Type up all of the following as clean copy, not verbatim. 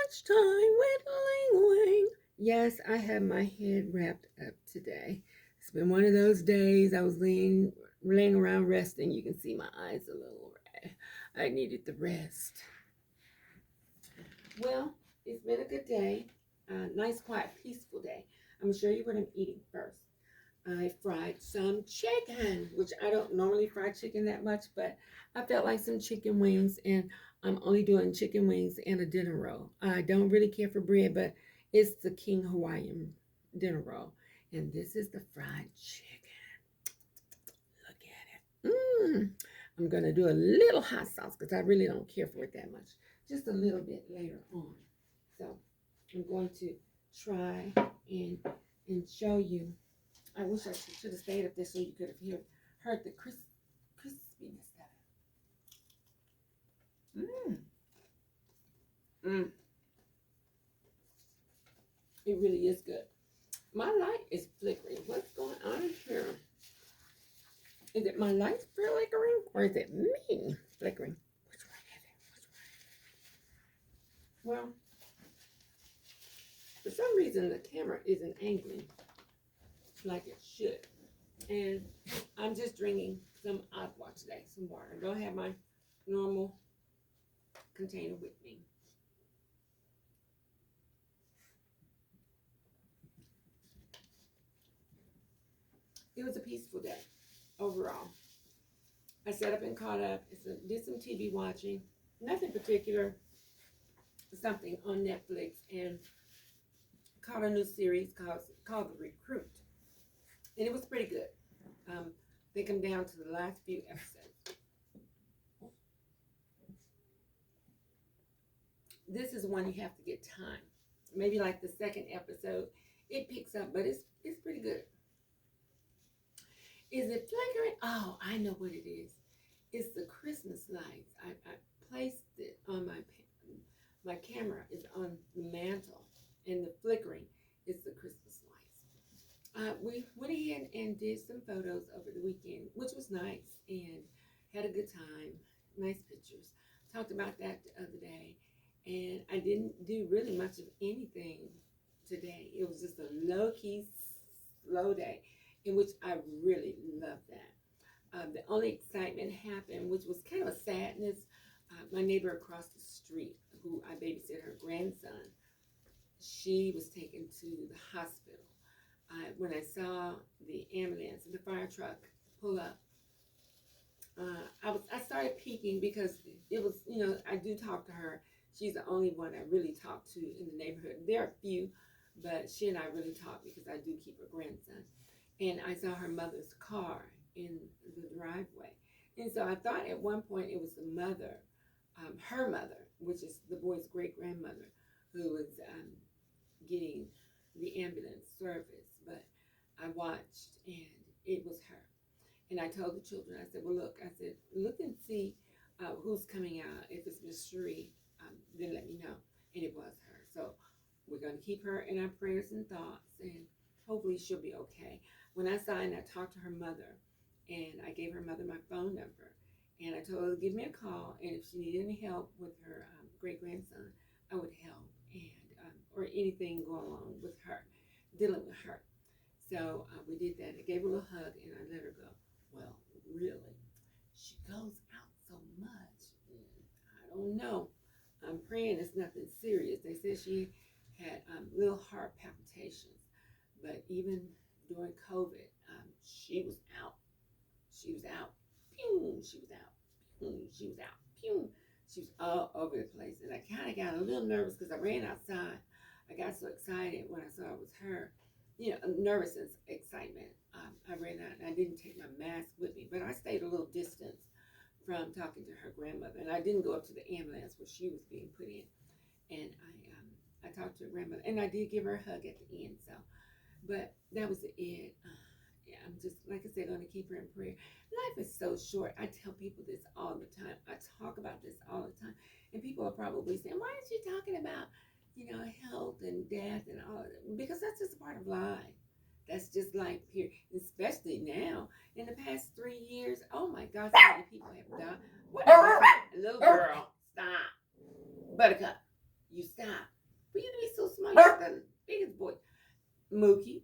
Lunchtime with Ling Wing. Yes, I have my head wrapped up today. It's been one of those days. I was laying around resting. You can see my eyes a little red. I needed the rest. Well, it's been a good day. Nice, quiet, peaceful day. I'm gonna show you what I'm eating first. I fried some chicken, which I don't normally fry chicken that much, but I felt like some chicken wings, and I'm only doing chicken wings and a dinner roll. I don't really care for bread, but it's the King Hawaiian dinner roll. And this is the fried chicken. Look at it. I'm going to do a little hot sauce because I really don't care for it that much. Just a little bit later on. So I'm going to try and show you. I wish I should have stayed up there so you could have heard the crispiness of it. It really is good. My light is flickering. What's going on here? Is it my light flickering or is it me flickering? Which one is it? Well, for some reason the camera isn't angling like it should. And I'm just drinking some aqua today, some water. I don't have my normal container with me. It was a peaceful day overall. I sat up and caught up, did some TV watching, nothing particular, something on Netflix, and caught a new series called The Recruit. And it was pretty good. I think I'm down to the last few episodes. This is one you have to get time. Maybe like the second episode, it picks up, but it's pretty good. Is it flickering? Oh, I know what it is. It's the Christmas lights. I placed it on my camera is on the mantle, and the flickering is the Christmas lights. We went ahead and did some photos over the weekend, which was nice, and had a good time. Nice pictures. Talked about that the other day, and I didn't do really much of anything today. It was just a low-key, slow day, in which I really love that. The only excitement happened, which was kind of a sadness. My neighbor across the street, who I babysit her grandson, she was taken to the hospital. When I saw the ambulance and the fire truck pull up, I started peeking because it was, I do talk to her. She's the only one I really talk to in the neighborhood. There are a few, but she and I really talk because I do keep her grandson. And I saw her mother's car in the driveway. And so I thought at one point it was the mother, her mother, which is the boy's great grandmother, who was getting the ambulance service. But I watched and it was her. And I told the children, I said, well, look and see who's coming out. If it's Miss Cherie, then let me know. And it was her. So we're going to keep her in our prayers and thoughts, and hopefully she'll be okay. When I saw and I talked to her mother, and I gave her mother my phone number, and I told her to give me a call, and if she needed any help with her great grandson, I would help, and or anything going on with her, dealing with her. So we did that. I gave her a little hug, and I let her go. Well, really, she goes out so much. I don't know. I'm praying it's nothing serious. They said she had little heart palpitations, but even during COVID, she was out. She was out. Pew! She was out. Pew! She was out. Pew! She was all over the place. And I kind of got a little nervous because I ran outside. I got so excited when I saw it was her. Nervous and excitement. I ran out and I didn't take my mask with me, but I stayed a little distance from talking to her grandmother. And I didn't go up to the ambulance where she was being put in. And I talked to her grandmother, and I did give her a hug at the end. So, but that was it. Yeah, I'm just, like I said, going to keep her in prayer. Life is so short. I tell people this all the time. I talk about this all the time. And people are probably saying, why aren't you talking about, health and death and all of that? Because that's just a part of life. That's just life, period. Especially now, in the past 3 years, oh my gosh, how many people have died. What is that? Little girl, stop. Buttercup, you stop. For you to be so small, you got the biggest voice. Mookie,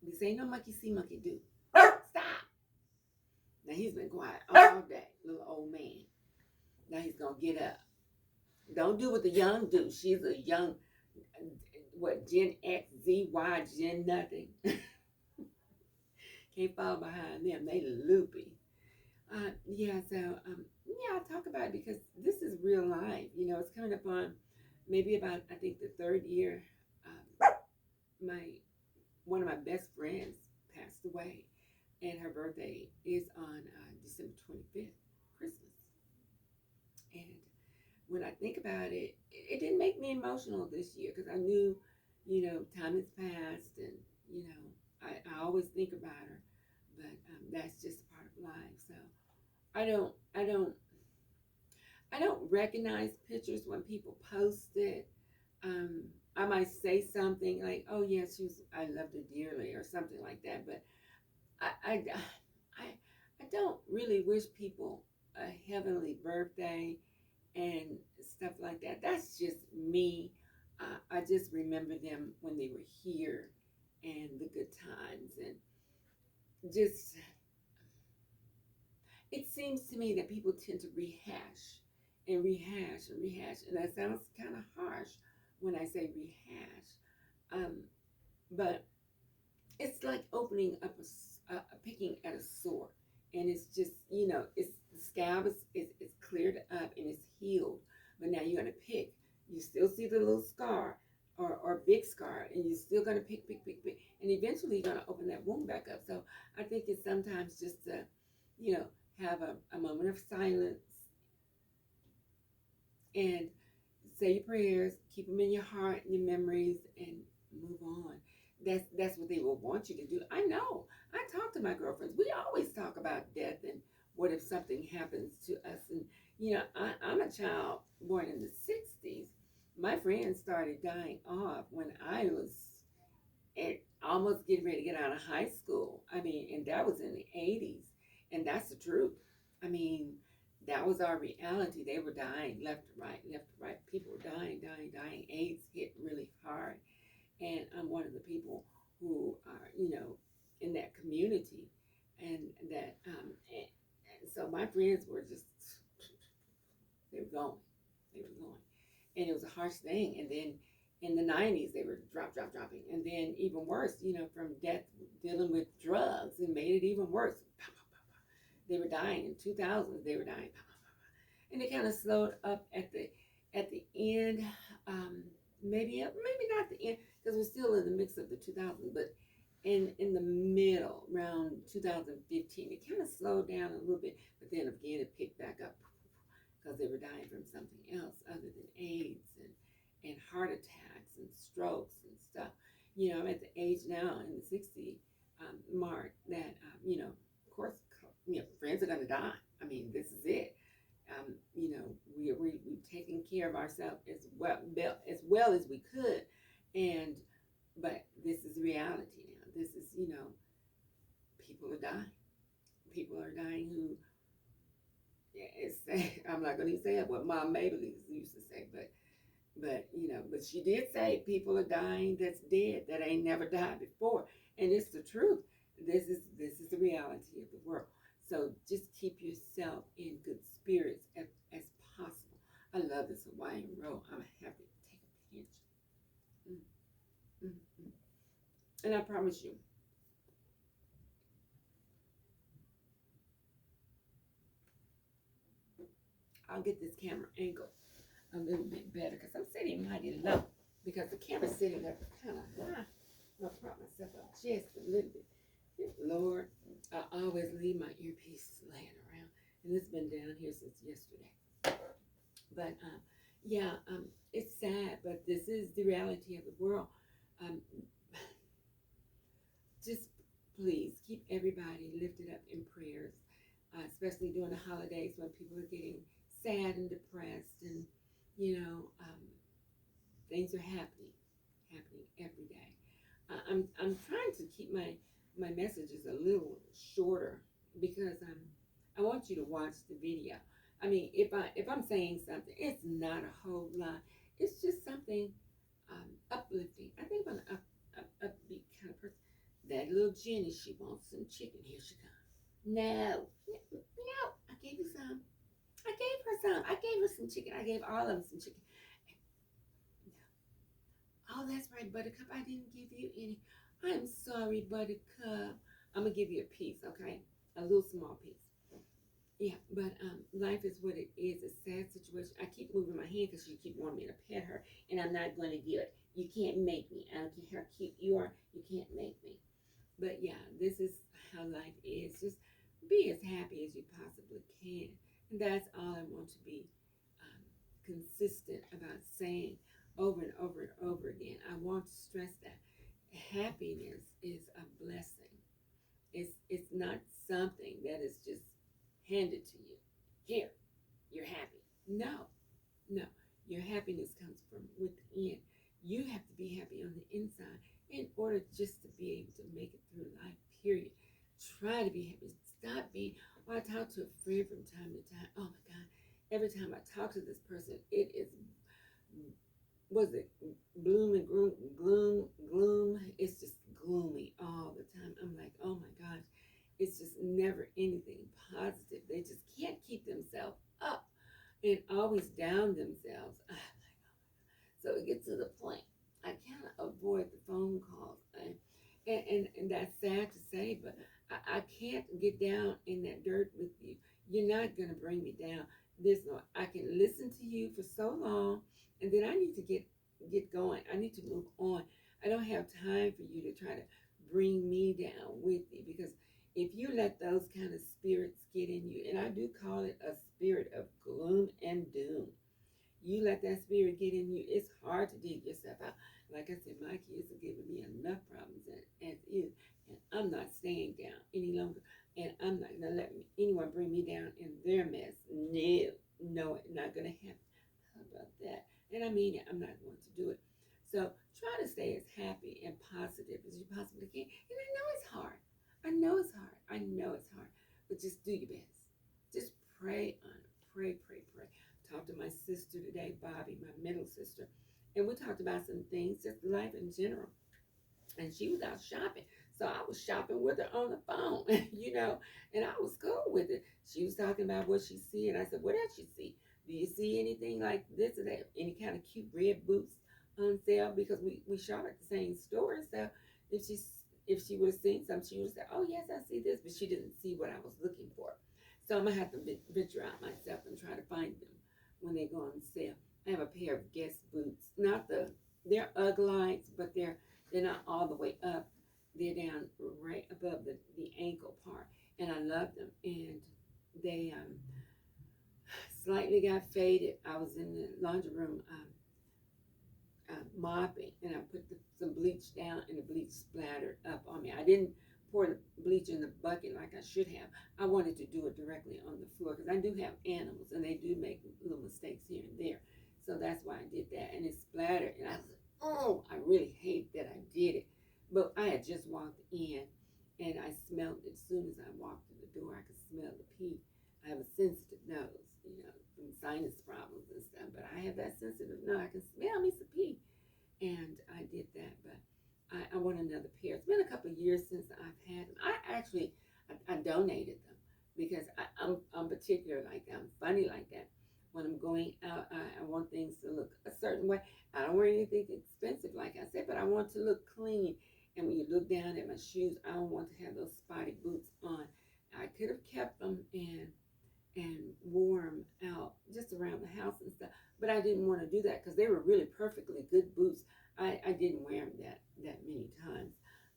this ain't no monkey see, monkey do. Stop. Now he's been quiet all day, little old man. Now he's gonna get up. Don't do what the young do. She's a young, what, Gen X, Z, Y, Gen nothing. Can't fall behind them. They loopy. Yeah, so yeah, I'll talk about it because this is real life. You know, it's coming up on maybe about, I think, the third year. My one of my best friends passed away, and her birthday is on December 25th, Christmas. And when I think about it, it didn't make me emotional this year because I knew, you know, time has passed, and you know, I always think about her, but that's just a part of life. So I don't, I don't, I don't recognize pictures when people post it. Um, I might say something like, "Oh yeah, I loved her dearly," or something like that. But I, I don't really wish people a heavenly birthday and stuff like that. That's just me. I just remember them when they were here and the good times, and just it seems to me that people tend to rehash and rehash and rehash, and that sounds kind of harsh when I say rehash. Um, but it's like opening up picking at a sore, and it's just, you know, it's the scab is cleared up and it's healed, but now you're gonna pick. You still see the little scar or big scar, and you're still gonna pick, and eventually you're gonna open that wound back up. So I think it's sometimes just to, you know, have a moment of silence and say your prayers, keep them in your heart and your memories, and move on. That's what they will want you to do. I know. I talk to my girlfriends. We always talk about death and what if something happens to us. And you know, I'm a child born in the '60s. My friends started dying off when I was almost getting ready to get out of high school. I mean, and that was in the '80s, and that's the truth. I mean, that was our reality. They were dying left to right, left to right. People were dying, dying, dying. AIDS hit really hard, and I'm one of the people who are, you know, in that community, and that, and so my friends were just, they were going, they were going, and it was a harsh thing. And then in the '90s, they were dropping, and then even worse, you know, from death dealing with drugs, and made it even worse. They were dying in 2000s. They were dying, and it kind of slowed up at the end. Maybe not the end because we're still in the mix of the 2000s, but in the middle, around 2015, it kind of slowed down a little bit, but then again it picked back up because they were dying from something else other than AIDS and heart attacks and strokes and stuff. You know, I'm at the age now in the 60 mark that you know, of course, you know, friends are going to die. I mean, this is it. You know, we've taken care of ourselves as well as we could, and but this is reality now. This is, you know, people are dying. People are dying who, yeah, I'm not going to say what Mom Mabel used to say, but you know, but she did say people are dying that's dead that ain't never died before, and it's the truth. This is the reality of the world. So just keep yourself in good spirits as possible. I love this Hawaiian roll. I'm happy to take a pinch. Mm, mm, mm. And I promise you, I'll get this camera angle a little bit better because I'm sitting mighty low because the camera's sitting up kind of high. I'll prop myself up just a little bit. Lord, I always leave my earpiece laying around, and it's been down here since yesterday. But yeah, it's sad, but this is the reality of the world. Um, just please keep everybody lifted up in prayers, especially during the holidays when people are getting sad and depressed, and you know, things are happening every day. I'm trying to keep my messages a little shorter because I want you to watch the video. I mean, if I'm saying something, it's not a whole lot. It's just something little Jenny, she wants some chicken. Here she comes. No, no, I gave you some. I gave her some. I gave her some chicken. I gave all of them some chicken. Oh, that's right, Buttercup. I didn't give you any. I'm sorry, Buttercup. I'm gonna give you a piece, okay? A little small piece. Yeah, but life is what it is. A sad situation. I keep moving my hand because she keep wanting me to pet her, and I'm not going to do it. You can't make me. I don't care how cute you are. You can't make me. But yeah, this is how life is. Just be as happy as you possibly can, and that's all I want to be um, consistent about saying over and over and over again. I want to stress that happiness is a blessing. It's not something that is just handed to you. Here, you're happy. No, no. Your happiness comes from within. You have to be happy on the inside in order just to be able to make it through life, period. Try to be happy. Stop being, oh, I talk to a friend from time to time. Oh my God. Every time I talk to this person, it is, was it gloom and gloom? It's just gloomy all the time. I'm like, oh my gosh, it's just never anything positive. They just can't keep themselves up and always down themselves. So it gets to the point. I cannot avoid the phone calls. And that's sad to say, but I can't get down in that dirt with you. You're not going to bring me down. There's no, I can listen to you for so long, and then I need to get going. I need to move on. I don't have time for you to try to bring me down with you, because if you let those kind of spirits get in you, and I do call it a spirit of gloom and doom, you let that spirit get in you, it's hard to dig yourself out. Like I said, my kids are giving me enough problems as is, and I'm not staying down any longer. And I'm not gonna let anyone bring me down in their mess. No, no, it's not gonna happen. How about that? And I mean it. I'm not going to do it. So try to stay as happy and positive as you possibly can. And I know it's hard. I know it's hard. I know it's hard. But just do your best. Just pray on it. Pray, pray, pray. Talked to my sister today, Bobby, my middle sister, and we talked about some things, just life in general. And she was out shopping, so I was shopping with her on the phone, and I was cool with it. She was talking about what she see, and I said, "What else you see? Do you see anything like this or that? Any kind of cute red boots on sale?" Because we shop at the same store, so if she if she would have seen some, she would have said, "Oh yes, I see this," but she didn't see what I was looking for. So I'm gonna have to venture out myself and try to find them when they go on sale. I have a pair of Guess boots. They're Uglites, but they're not all the way up. They're down right above the ankle part, and I love them. And they slightly got faded. I was in the laundry room mopping, and I put some bleach down, and the bleach splattered up on me. I didn't pour the bleach in the bucket like I should have. I wanted to do it directly on the floor because I do have animals, and they do make little mistakes here and there. So that's why I did that, and it splattered, and I was like, oh, I really hate that I did it. But I had just walked in, and I smelled it. As soon as I walked through the door, I could smell the pee. I have a sensitive nose, from sinus problems and stuff, but I have that sensitive nose. I can smell me some pee. And I did that, but I want another pair. It's been a couple of years since I've had them. I donated them because I'm particular like that. I'm funny like that. When I'm going out, I want things to look a certain way. I don't wear anything expensive, like I said, but I want to look clean. And when you look down at my shoes, I don't want to have those spotty boots on. I could have kept them and wore them out just around the house and stuff. But I didn't want to do that because they were really perfectly good boots. I didn't wear them that many times.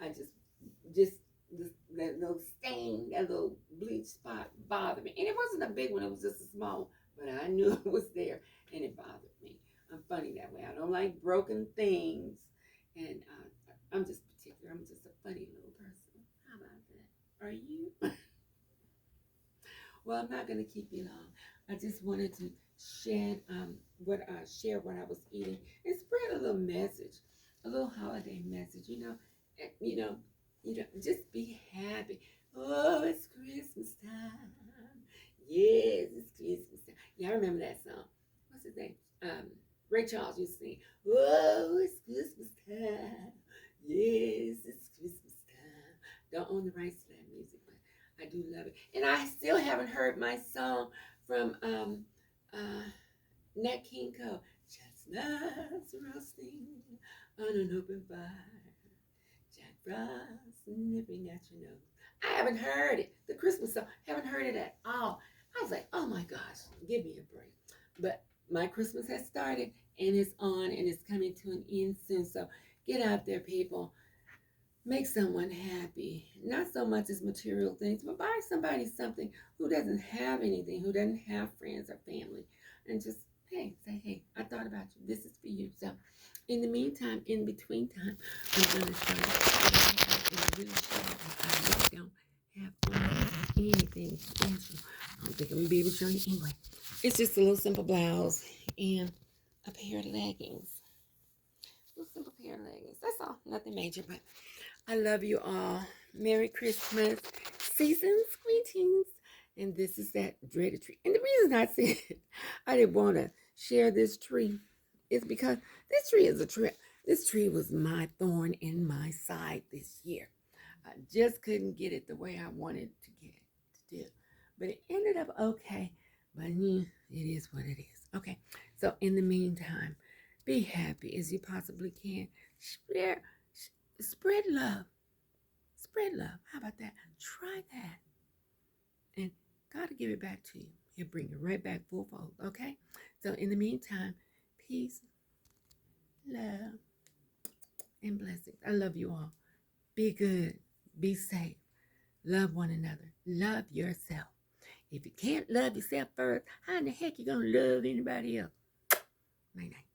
I just that little stain, that little bleach spot bothered me. And it wasn't a big one, it was just a small one. But I knew it was there and it bothered me. I'm funny that way. I don't like broken things. And I'm just particular. I'm just a funny little person. How about that? Are you? Well, I'm not going to keep you long. I just wanted to share what I was eating and spread a little message, a little holiday message. And, just be happy. Oh, it's Christmas time. Yes, it's Christmas time. Yeah, I remember that song. What's his name? Ray Charles used to sing. Oh, it's Christmas time. Yes, it's Christmas time. don't own the rights to that music, but I do love it. And I still haven't heard my song from Nat King Cole. Chestnuts roasting on an open fire. Jack Frost nipping at your nose. I haven't heard it. The Christmas song. Haven't heard it at all. I was like, oh my gosh, give me a break. But my Christmas has started and it's on and it's coming to an end soon. So get out there, people. Make someone happy. Not so much as material things, but buy somebody something who doesn't have anything, who doesn't have friends or family. And just, hey, say, hey, I thought about you. This is for you. So in the meantime, in between time, I'm going to show you. I really don't have on anything special. I don't think I'm going to be able to show you anyway. It's just a little simple blouse and a pair of leggings. A little simple pair of leggings. That's all. Nothing major, but I love you all. Merry Christmas. Season's greetings. And this is that dreaded tree. And the reason I said I didn't want to share this tree is because this tree is a trip. This tree was my thorn in my side this year. I just couldn't get it the way I wanted to get it to do. But it ended up okay. But it is what it is. Okay. So in the meantime, be happy as you possibly can. Spread love. Spread love. How about that? Try that. And God will give it back to you. He'll bring it right back full fold. Okay? So in the meantime, peace, love, and blessings. I love you all. Be good. Be safe. Love one another. Love yourself. If you can't love yourself first, how in the heck you going to love anybody else? Night night.